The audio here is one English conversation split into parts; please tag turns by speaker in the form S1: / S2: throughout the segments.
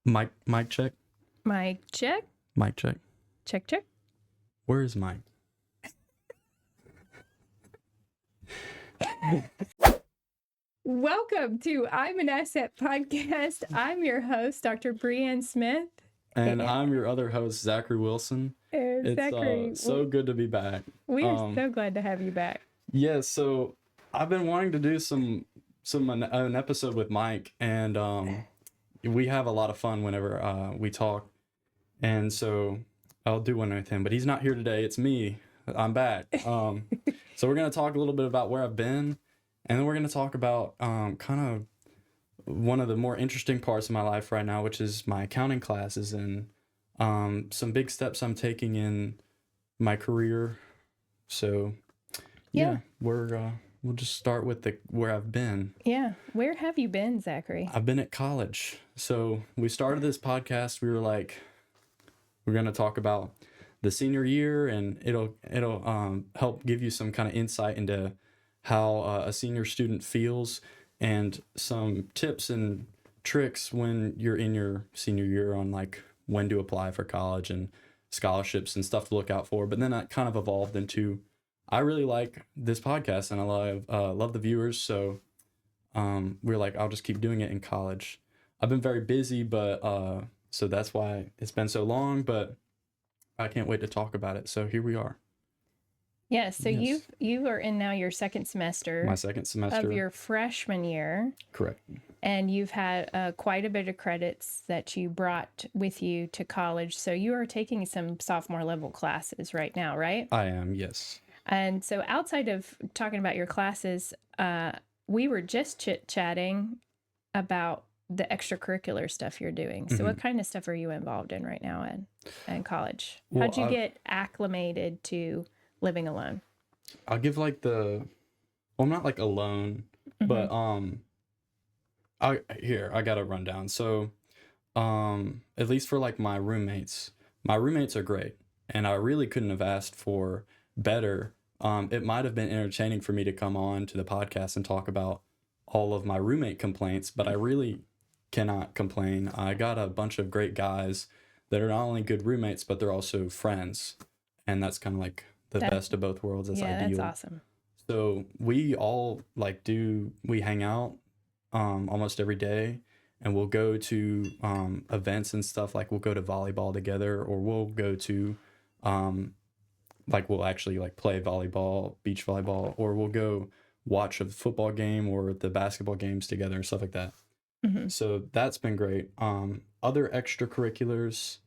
S1: Mic check.
S2: Mic check.
S1: Mic check.
S2: Check, check.
S1: Where is Mike?
S2: Welcome to I'm an Asset podcast. I'm your host, Dr. Brianne Smith.
S1: And I'm your other host, Zachary Wilson. It's
S2: Zachary,
S1: so good to be back.
S2: We are so glad to have you back.
S1: Yeah, so I've been wanting to do an episode with Mike, and we have a lot of fun whenever we talk. And so I'll do one with him, but he's not here today. It's me. I'm back. So we're going to talk a little bit about where I've been, and then we're going to talk about kind of one of the more interesting parts of my life right now, which is my accounting classes and some big steps I'm taking in my career. So yeah. We'll just start with where I've been.
S2: Yeah. Where have you been, Zachary?
S1: I've been at college. So we started this podcast. We were like, we're going to talk about the senior year, and it'll help give you some kind of insight into how a senior student feels and some tips and tricks when you're in your senior year on like when to apply for college and scholarships and stuff to look out for. But then that kind of evolved into, I really like this podcast and I love the viewers. So we're like, I'll just keep doing it in college. I've been very busy, but so that's why it's been so long, but I can't wait to talk about it. So here we are.
S2: Yeah, so you are in now your second semester.
S1: My second semester.
S2: Of your freshman year.
S1: Correct.
S2: And you've had quite a bit of credits that you brought with you to college. So you are taking some sophomore level classes right now, right?
S1: I am, yes.
S2: And so outside of talking about your classes, we were just chit-chatting about the extracurricular stuff you're doing. So what kind of stuff are you involved in right now in college?
S1: Well,
S2: how'd you get acclimated to living alone?
S1: I'll give like I'm not like alone, but I got a rundown. So at least for like my roommates are great, and I really couldn't have asked for better. It might have been entertaining for me to come on to the podcast and talk about all of my roommate complaints, but I really cannot complain. I got a bunch of great guys that are not only good roommates, but they're also friends, and that's kind of like the best of both worlds. That's ideal.
S2: That's awesome.
S1: So we all we hang out almost every day, and we'll go to events and stuff. Like we'll go to volleyball together, or we'll go to we'll actually like play volleyball, beach volleyball, or we'll go watch a football game or the basketball games together and stuff like that. So that's been great. Other extracurriculars,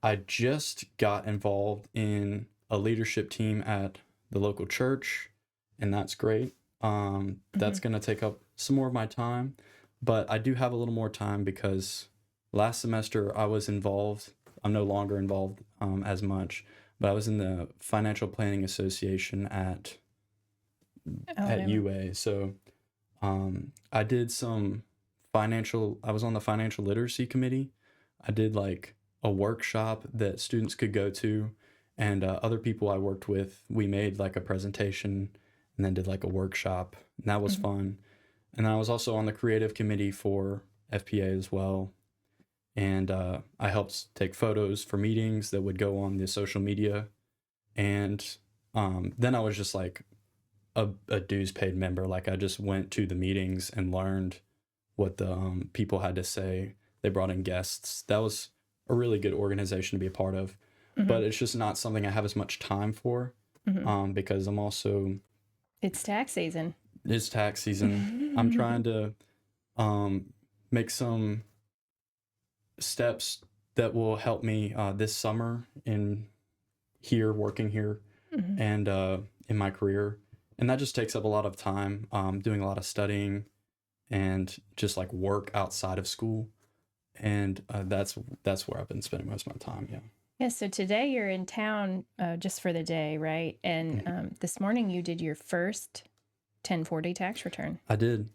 S1: I just got involved in a leadership team at the local church, and that's great. That's going to take up some more of my time, but I do have a little more time because last semester I was involved. I'm no longer involved as much, but I was in the Financial Planning Association at UA. So I did I was on the financial literacy committee. I did like a workshop that students could go to, and other people I worked with, we made like a presentation and then did like a workshop, and that was fun. And then I was also on the creative committee for FPA as well. And I helped take photos for meetings that would go on the social media. And then I was just like a dues paid member. Like I just went to the meetings and learned what the people had to say. They brought in guests. That was a really good organization to be a part of. But it's just not something I have as much time for because I'm also...
S2: It's tax season.
S1: It's tax season. I'm trying to make some steps that will help me this summer working here and in my career. And that just takes up a lot of time, doing a lot of studying and just like work outside of school. And that's where I've been spending most of my time. Yeah.
S2: Yeah. So today you're in town just for the day, right? And this morning you did your first 1040 tax return.
S1: I did.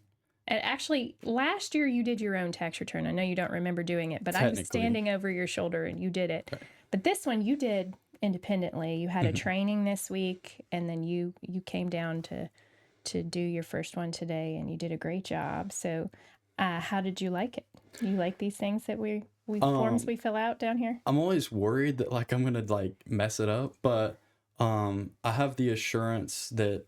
S2: And actually, last year you did your own tax return. I know you don't remember doing it, but I was standing over your shoulder and you did it. Okay. But this one you did independently. You had a training this week, and then you came down to do your first one today, and you did a great job. So how did you like it? You like these things that we're forms we fill out down here?
S1: I'm always worried that like I'm gonna like mess it up, but I have the assurance that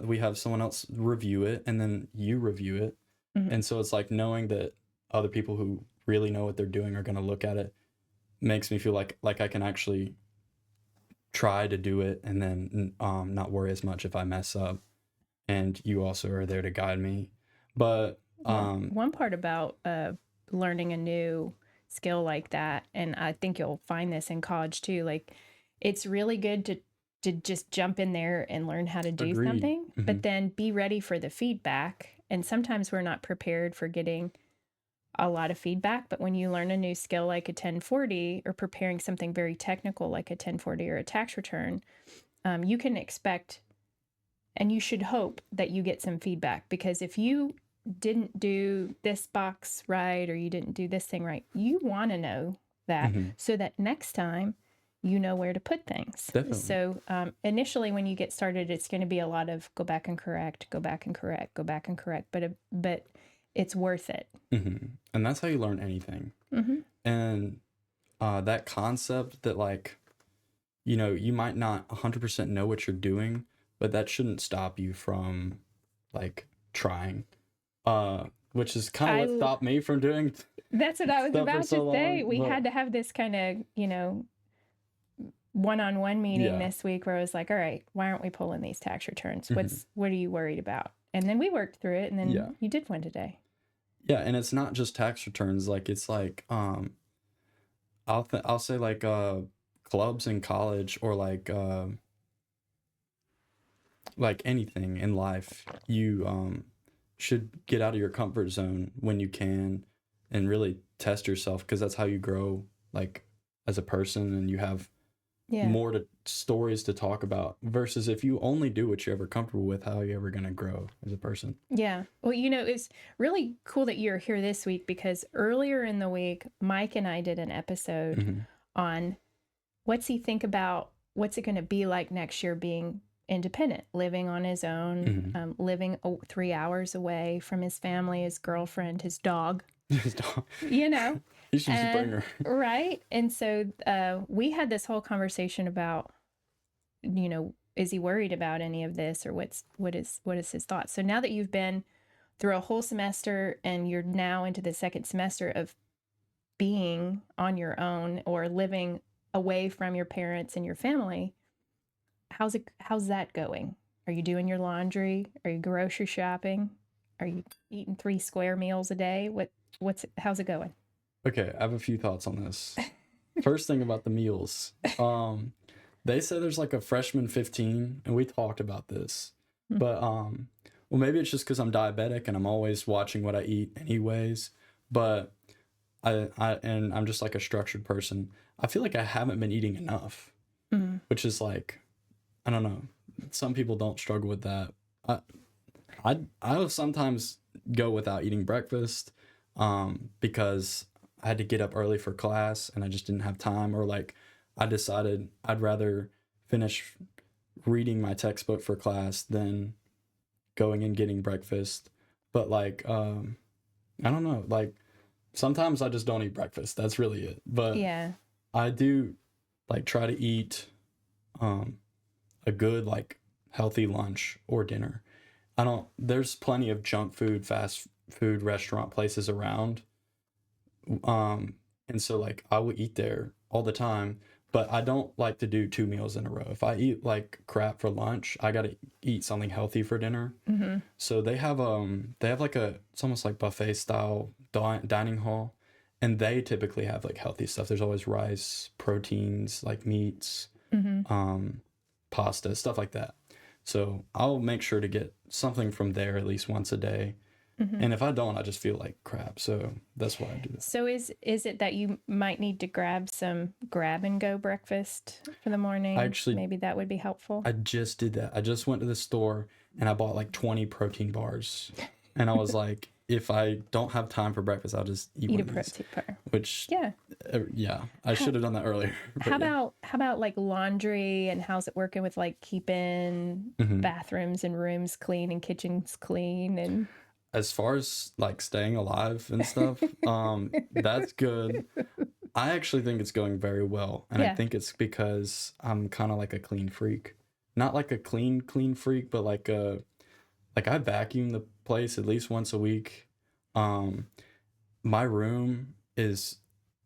S1: we have someone else review it, and then you review it. And so it's like knowing that other people who really know what they're doing are gonna look at it makes me feel like I can actually try to do it, and then not worry as much if I mess up. And you also are there to guide me. But
S2: one part about learning a new skill like that, and I think you'll find this in college too, like it's really good to just jump in there and learn how to do something, but then be ready for the feedback. And sometimes we're not prepared for getting a lot of feedback, but when you learn a new skill like a 1040 or preparing something very technical like a 1040 or a tax return, you can expect and you should hope that you get some feedback, because if you didn't do this box right or you didn't do this thing right, you want to know that so that next time you know where to put things.
S1: Definitely.
S2: So initially when you get started, it's going to be a lot of go back and correct, go back and correct, go back and correct, but it's worth it.
S1: And that's how you learn anything. And that concept that like, you know, you might not 100% know what you're doing, but that shouldn't stop you from like trying, which is kind of what stopped me from doing.
S2: That's what I was about to say. We had to have this kind of, you know, one-on-one meeting this week where I was like, all right, why aren't we pulling these tax returns? What are you worried about? And then we worked through it, and then you did one today.
S1: Yeah, and it's not just tax returns. Like it's like I'll say like clubs in college, or like anything in life, you should get out of your comfort zone when you can and really test yourself, because that's how you grow like as a person, and you have more stories to talk about, versus if you only do what you're ever comfortable with, how are you ever going to grow as a person?
S2: Yeah. Well, you know, it's really cool that you're here this week, because earlier in the week, Mike and I did an episode on what's he think about what's it going to be like next year being independent, living on his own, living 3 hours away from his family, his girlfriend, his dog.
S1: His dog.
S2: You know.
S1: You should just bring her.
S2: Right. And so we had this whole conversation about, you know, is he worried about any of this, or what is his thoughts? So now that you've been through a whole semester and you're now into the second semester of being on your own or living away from your parents and your family, how's that going? Are you doing your laundry? Are you grocery shopping? Are you eating 3 square meals a day? How's it going?
S1: Okay, I have a few thoughts on this. First thing about the meals. They say there's like a freshman 15, and we talked about this. But well, maybe it's just because I'm diabetic and I'm always watching what I eat anyways. But I'm just like a structured person. I feel like I haven't been eating enough, which is like, I don't know. Some people don't struggle with that. I'll sometimes go without eating breakfast because I had to get up early for class and I just didn't have time, or like I decided I'd rather finish reading my textbook for class than going and getting breakfast. But like I don't know, like sometimes I just don't eat breakfast. That's really it. But I do like try to eat a good like healthy lunch or dinner. There's plenty of junk food, fast food restaurant places around. And so like I will eat there all the time, but I don't like to do 2 meals in a row. If I eat like crap for lunch, I gotta eat something healthy for dinner. So they have like it's almost like buffet style dining hall, and they typically have like healthy stuff. There's always rice, proteins like meats, pasta, stuff like that. So I'll make sure to get something from there at least once a day. And if I don't, I just feel like crap. So that's why I do that.
S2: So is it that you might need to grab some grab and go breakfast for the morning?
S1: Actually,
S2: maybe that would be helpful.
S1: I just did that. I just went to the store and I bought like 20 protein bars. And I was like, if I don't have time for breakfast, I'll just eat a protein bar. Which I should have done that earlier.
S2: How about like laundry, and how's it working with like keeping bathrooms and rooms clean and kitchens clean? And
S1: as far as like staying alive and stuff, that's good. I actually think it's going very well, and I
S2: Yeah.
S1: think it's because I'm kind of like a clean freak. Not like a clean freak, but like I vacuum the place at least once a week. Um, my room is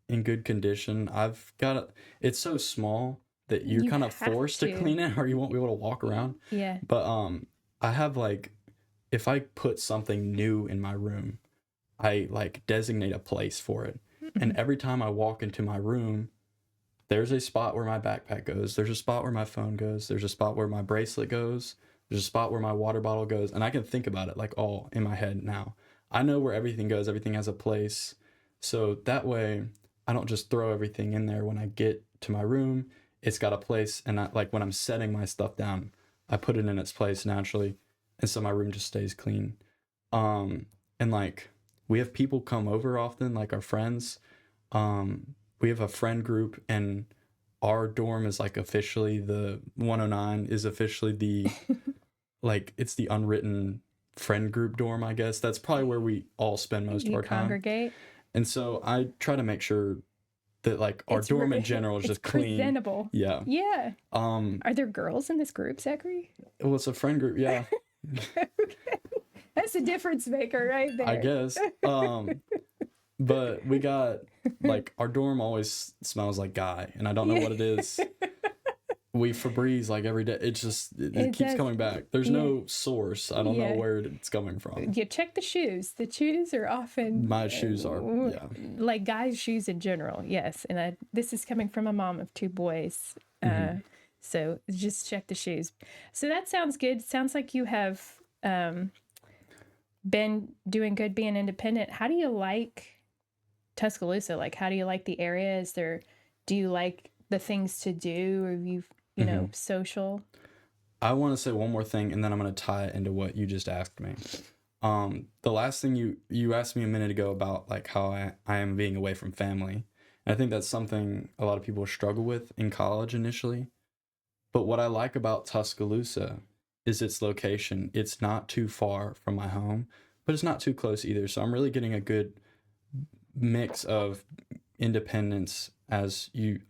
S1: in good condition. It's so small that you're
S2: You
S1: kind of
S2: have
S1: forced to
S2: to.
S1: clean it or you won't be able to walk around.
S2: Yeah.
S1: But I have like if I put something new in my room, I like designate a place for it. And every time I walk into my room, there's a spot where my backpack goes. There's a spot where my phone goes. There's a spot where my bracelet goes. There's a spot where my water bottle goes. And I can think about it like all in my head now. I know where everything goes. Everything has a place. So that way, I don't just throw everything in there when I get to my room. It's got a place. And like when I'm setting my stuff down, I put it in its place naturally. And so my room just stays clean. And like we have people come over often, like our friends. We have a friend group, and our dorm is like officially the 109 is officially the like it's the unwritten friend group dorm, I guess. That's probably where we all spend most of
S2: You
S1: our time.
S2: congregate.
S1: And so I try to make sure that like our dorm in general is just clean.
S2: Presentable.
S1: Yeah.
S2: Yeah. Are there girls in this group, Zachary?
S1: Well, it's a friend group, yeah.
S2: Okay. That's a difference maker right there.
S1: I guess. But we got like our dorm always smells like guy, and I don't know what it is. We Febreze like every day. It keeps coming back. There's no source. I don't know where it's coming from.
S2: You check the shoes. The shoes are often
S1: my shoes are
S2: like guys' shoes in general. Yes, and this is coming from a mom of 2 boys. So just check the shoes. So that sounds good. Sounds like you have been doing good being independent. How do you like Tuscaloosa? Like, how do you like the area? Do you like the things to do, or you know, social?
S1: I want to say one more thing, and then I'm going to tie it into what you just asked me. The last thing you asked me a minute ago about like how I am being away from family. And I think that's something a lot of people struggle with in college initially. But what I like about Tuscaloosa is its location. It's not too far from my home, but it's not too close either. So I'm really getting a good mix of independence I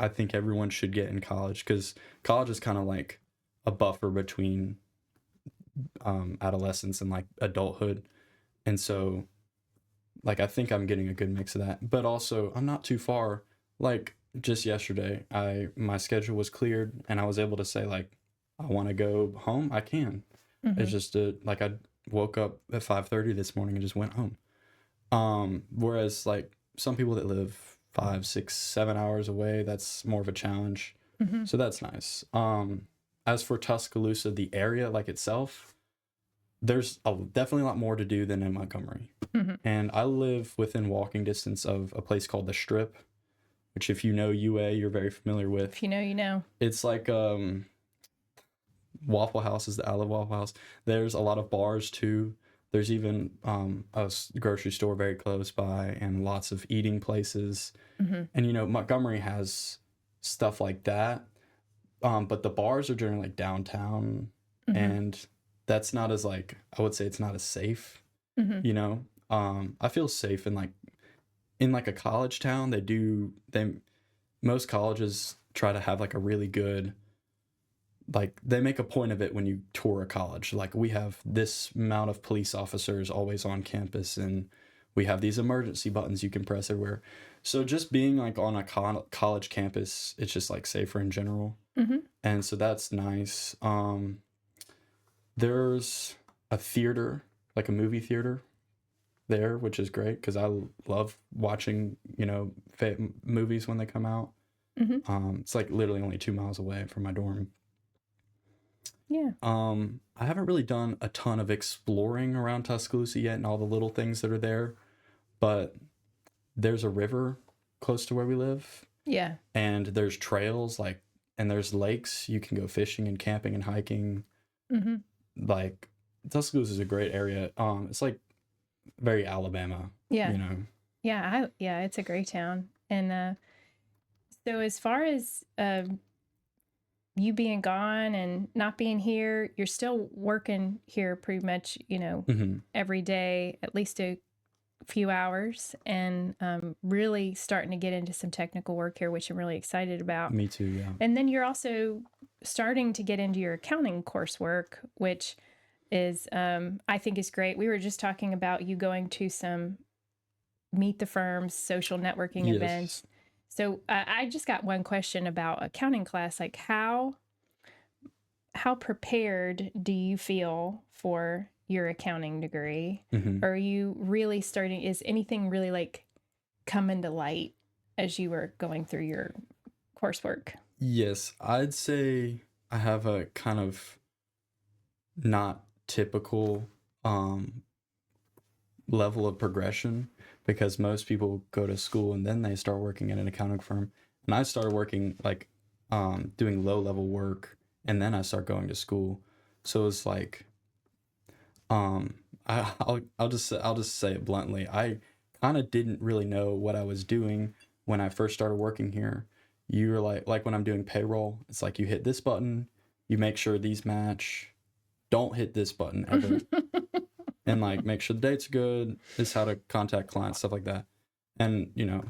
S1: think everyone should get in college, because college is kind of like a buffer between adolescence and like adulthood. And so like I think I'm getting a good mix of that, but also I'm not too far. Like just yesterday my schedule was cleared and I was able to say like I want to go home. I can. It's just like I woke up at 5:30 this morning and just went home. Whereas like some people that live 5, 6, 7 hours away, that's more of a challenge. So that's nice. As for Tuscaloosa, the area like itself, there's definitely a lot more to do than in Montgomery. And I live within walking distance of a place called the Strip, which if you know UA, you're very familiar with.
S2: If you know, you know.
S1: It's like Waffle House I love Waffle House. There's a lot of bars too. There's even a grocery store very close by and lots of eating places. And, you know, Montgomery has stuff like that. But the bars are generally like downtown. And that's not as like, I would say it's not as safe, you know? I feel safe in like a college town. Most colleges try to have like a really good, like they make a point of it when you tour a college. Like we have this amount of police officers always on campus, and we have these emergency buttons you can press everywhere. So just being like on a college campus, it's just like safer in general. And so that's nice. There's a theater, like a movie theater there, which is great because I love watching, you know, movies when they come out. It's like literally only 2 miles away from my dorm.
S2: Yeah.
S1: I haven't really done a ton of exploring around Tuscaloosa yet and all the little things that are there, but there's a river close to where we live.
S2: Yeah.
S1: And there's trails and there's lakes. You can go fishing and camping and hiking. Like Tuscaloosa is a great area. It's like very Alabama.
S2: Yeah.
S1: You know.
S2: Yeah, it's a great town. And so as far as you being gone and not being here, you're still working here pretty much, every day, at least a few hours, and really starting to get into some technical work here, which I'm really excited about.
S1: Me too, yeah.
S2: And then you're also starting to get into your accounting coursework, which is, I think is great. We were just talking about you going to some Meet the Firms social networking events. So I just got one question about accounting class. Like how prepared do you feel for your accounting degree? Are you really starting, is anything really like coming to light as you were going through your coursework?
S1: Yes, I'd say I have a kind of not typical level of progression, because most people go to school and then they start working at an accounting firm. And I started working like doing low level work, and then I start going to school. So it's like I'll just say it bluntly. I kind of didn't really know what I was doing when I first started working here. You're like when I'm doing payroll, it's like you hit this button, you make sure these match, don't hit this button ever. And like make sure the date's good, this is how to contact clients, stuff like that. And you're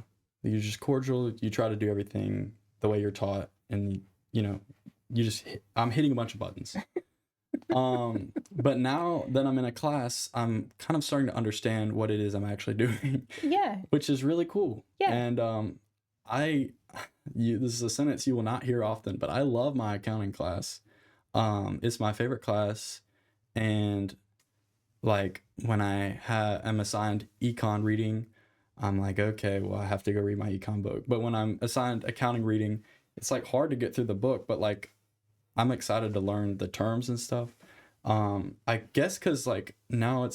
S1: just cordial, you try to do everything the way you're taught, and I'm hitting a bunch of buttons. But now that I'm in a class, I'm kind of starting to understand what it is I'm actually doing.
S2: Yeah.
S1: Which is really cool.
S2: Yeah.
S1: And this is a sentence you will not hear often, but I love my accounting class. It's my favorite class. And like when I am assigned econ reading, I'm like, okay, well, I have to go read my econ book. But when I'm assigned accounting reading, it's like hard to get through the book, but like I'm excited to learn the terms and stuff. I guess because like now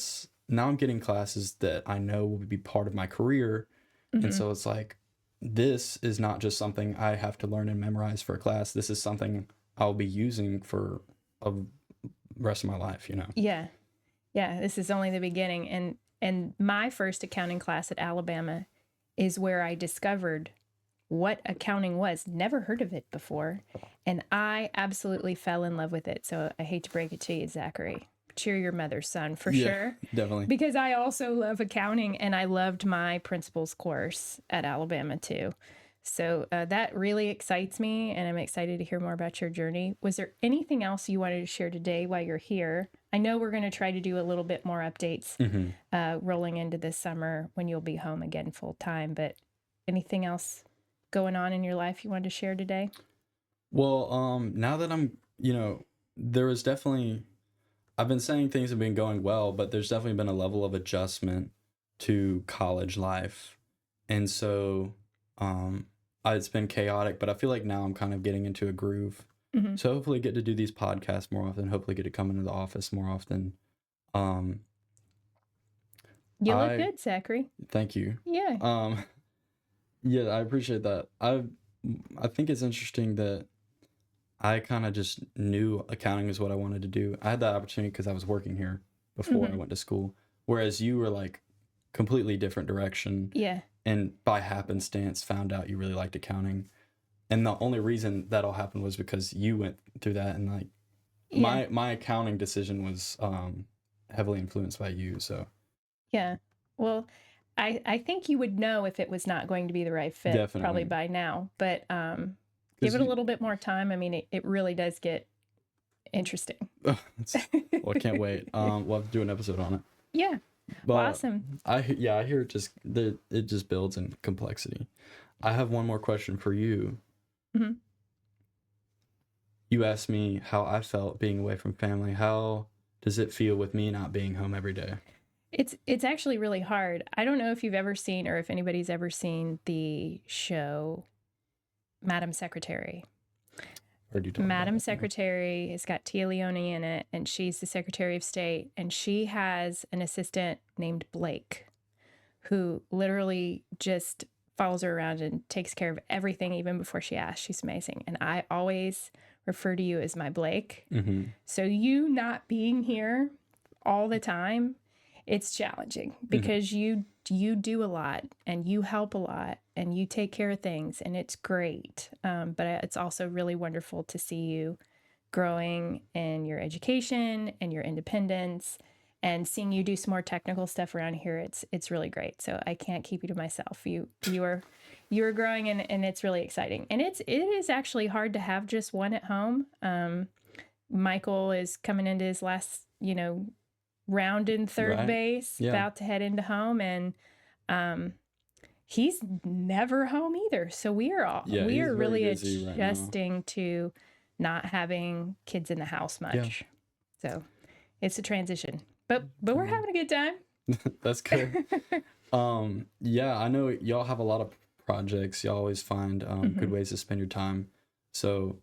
S1: I'm getting classes that I know will be part of my career. And so it's like, this is not just something I have to learn and memorize for a class. This is something I'll be using for the rest of my life,
S2: Yeah. Yeah. This is only the beginning. And my first accounting class at Alabama is where I discovered what accounting was. Never heard of it before. And I absolutely fell in love with it. So I hate to break it to you, Zachary, but you're your mother's son for sure.
S1: Definitely.
S2: Because I also love accounting, and I loved my principles course at Alabama too. So that really excites me, and I'm excited to hear more about your journey. Was there anything else you wanted to share today while you're here? I know we're going to try to do a little bit more updates rolling into this summer when you'll be home again full time, but anything else going on in your life you wanted to share today?
S1: Well, now that I'm, there was definitely, I've been saying things have been going well, but there's definitely been a level of adjustment to college life. And so it's been chaotic, but I feel like now I'm kind of getting into a groove. So hopefully get to do these podcasts more often, hopefully get to come into the office more often.
S2: You look good, Zachary.
S1: Thank you.
S2: Yeah.
S1: Yeah, I appreciate that. I think it's interesting that I kind of just knew accounting is what I wanted to do. I had that opportunity because I was working here before I went to school, whereas you were like completely different direction.
S2: Yeah.
S1: And by happenstance found out you really liked accounting. And the only reason that all happened was because you went through that, and like my accounting decision was heavily influenced by you. So
S2: yeah. Well, I think you would know if it was not going to be the right fit. Definitely. Probably by now, but give it a little bit more time. I mean, it really does get interesting.
S1: Well, I can't wait. We'll have to do an episode on it.
S2: Yeah.
S1: But
S2: awesome.
S1: I hear it just builds in complexity. I have one more question for you. You asked me how I felt being away from family. How does it feel with me not being home every day?
S2: It's actually really hard. I don't know if you've ever seen, or if anybody's ever seen the show Madam Secretary. Madam Secretary has got Tia Leone in it, and she's the Secretary of State, and she has an assistant named Blake who literally just follows her around and takes care of everything even before she asks. She's amazing. And I always refer to you as my Blake. So you not being here all the time, it's challenging because you you do a lot and you help a lot and you take care of things, and it's great. But it's also really wonderful to see you growing in your education and your independence, and seeing you do some more technical stuff around here. It's really great. So I can't keep you to myself. You are growing, and it's really exciting. And it is actually hard to have just one at home. Michael is coming into his last, round in third base, about to head into home, and he's never home either. So we are really adjusting right to not having kids in the house much. Yeah. So it's a transition, but we're having a good time.
S1: That's good. Yeah, I know y'all have a lot of projects. Y'all always find good ways to spend your time. So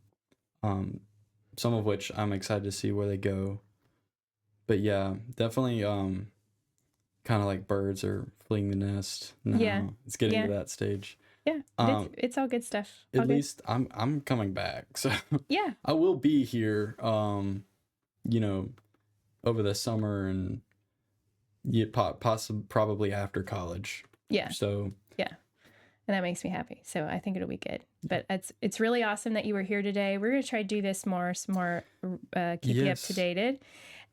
S1: some of which I'm excited to see where they go. But yeah, definitely kind of like birds are fleeing the nest now. Yeah. It's getting to that stage.
S2: Yeah. It's all good stuff.
S1: At least I'm coming back. So
S2: yeah.
S1: I will be here over the summer and probably after college.
S2: Yeah.
S1: So
S2: yeah. And that makes me happy. So I think it'll be good. But it's really awesome that you were here today. We're going to try to do this more, keep you up to date,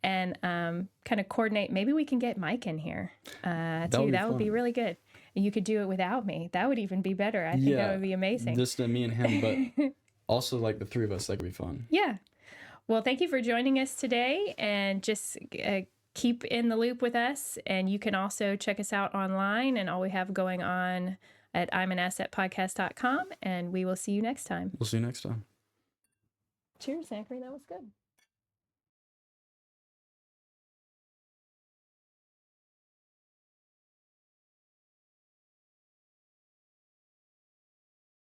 S2: and kind of coordinate. Maybe we can get Mike in here too. That would be really good. And you could do it without me. That would even be better. I think that would be amazing.
S1: Just me and him, but also like the three of us, that would be fun.
S2: Yeah. Well, thank you for joining us today, and just keep in the loop with us. And you can also check us out online and all we have going on at imanassetpodcast.com, and we will see you next time.
S1: We'll see you next time.
S2: Cheers, Zachary. That was good.